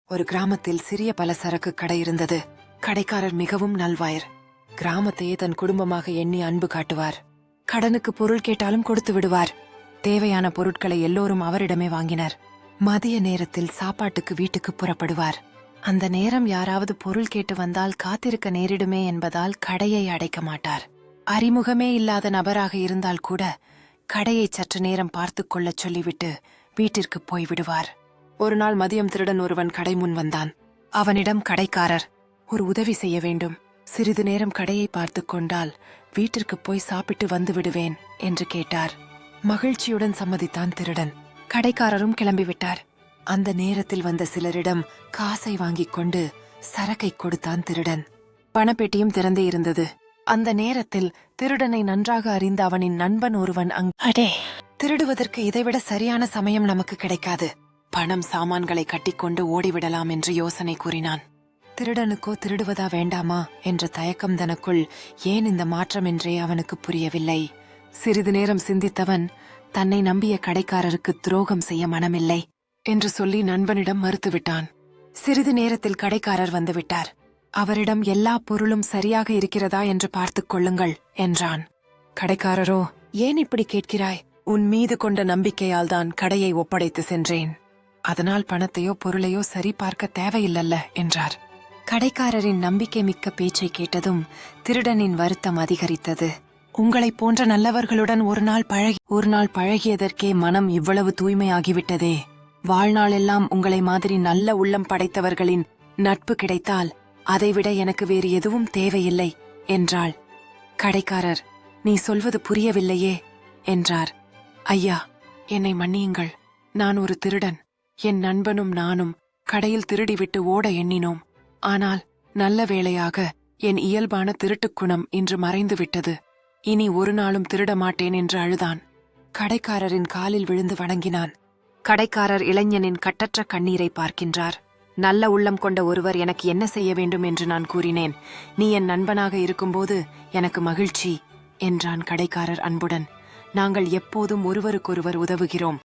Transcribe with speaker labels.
Speaker 1: ஒரு கிராமத்தில் சிறிய பலசரக்கு கடை இருந்தது. கடைக்காரர் மிகவும் நல்வாயர். கிராமத்தையே தன் குடும்பமாக எண்ணி அன்பு காட்டுவார். கடனுக்கு பொருள் கேட்டாலும் கொடுத்து விடுவார். தேவையான பொருட்களை எல்லோரும் அவரிடமே வாங்கினர். மதிய நேரத்தில் சாப்பாட்டுக்கு வீட்டுக்கு புறப்படுவார். அந்த நேரம் யாராவது பொருள் கேட்டு வந்தால் காத்திருக்க நேரிடுமே என்பதால் கடையை அடைக்க மாட்டார். அறிமுகமே இல்லாத நபராக இருந்தால் கூட கடையை சற்று நேரம் பார்த்துக் கொள்ளச் சொல்லிவிட்டு வீட்டிற்கு போய்விடுவார். ஒரு நாள் மதியம் திருடன் ஒருவன் கடை முன் வந்தான். அவனிடம் கடைக்காரர், ஒரு உதவி செய்ய வேண்டும். சிறிது நேரம் கடையை பார்த்துக் கொண்டால் வீட்டிற்கு போய் சாப்பிட்டு வந்து விடுவேன் என்று கேட்டார். மகிழ்ச்சியுடன் சம்மதித்தான் திருடன். கடைக்காரரும் கிளம்பிவிட்டார். அந்த நேரத்தில் வந்த சிலரிடம் காசை வாங்கிக் கொண்டு சரக்கை கொடுத்தான் திருடன். பணப்பெட்டியும் திறந்தே இருந்தது. அந்த நேரத்தில் திருடனை நன்றாக அறிந்த அவனின் நண்பன் ஒருவன் அடே, திருடுவதற்கு இதைவிட சரியான சமயம் நமக்கு கிடைக்காது. பணம் சாமான்களை கட்டிக்கொண்டு ஓடிவிடலாம் என்று யோசனை கூறினான். திருடனுக்கோ திருடுவதா வேண்டாமா என்ற தயக்கம் தனக்குள் ஏன் இந்த மாற்றம் என்றே அவனுக்கு புரியவில்லை. சிறிது நேரம் சிந்தித்தவன் தன்னை நம்பிய கடைக்காரருக்கு துரோகம் செய்ய மனமில்லை என்று சொல்லி நண்பனிடம் மறுத்துவிட்டான். சிறிது நேரத்தில் கடைக்காரர் வந்துவிட்டார். அவரிடம் எல்லா பொருளும் சரியாக இருக்கிறதா என்று பார்த்துக் கொள்ளுங்கள் என்றான். கடைக்காரரோ, ஏன் இப்படி கேட்கிறாய்? உன் மீது கொண்ட நம்பிக்கையால் தான் கடையை ஒப்படைத்து சென்றேன். அதனால் பணத்தையோ பொருளையோ சரி பார்க்க தேவையில்லல்ல என்றார். கடைக்காரரின் நம்பிக்கை மிக்க பேச்சை கேட்டதும் திருடனின் வருத்தம் அதிகரித்தது. உங்களைப் போன்ற நல்லவர்களுடன் ஒரு நாள் பழகியதற்கே மனம் இவ்வளவு தூய்மையாகிவிட்டதே. வாழ்நாளெல்லாம் உங்களை மாதிரி நல்ல உள்ளம் படைத்தவர்களின் நட்பு கிடைத்தால் அதைவிட எனக்கு வேறு எதுவும் தேவையில்லை என்றாள். கடைக்காரர், நீ சொல்வது புரியவில்லையே என்றார். ஐயா, என்னை மன்னியுங்கள். நான் ஒரு திருடன். என் நண்பனும் நானும் கடையில் திருடிவிட்டு ஓட எண்ணினோம். ஆனால் நல்ல வேளையாக என் இயல்பான திருட்டுக் குணம் இன்று மறைந்துவிட்டது. இனி ஒரு நாளும் திருட மாட்டேன் என்று அழுதான். கடைக்காரரின் காலில் விழுந்து வணங்கினான். கடைக்காரர் இளைஞனின் கட்டற்ற கண்ணீரை பார்க்கின்றார். நல்ல உள்ளம் கொண்ட ஒருவர் எனக்கு என்ன செய்ய வேண்டும் என்று நான் கூறினேன். நீ என் நண்பனாக இருக்கும்போது எனக்கு மகிழ்ச்சி என்றான் கடைக்காரர் அன்புடன். நாங்கள் எப்போதும் ஒருவருக்கொருவர் உதவுகிறோம்.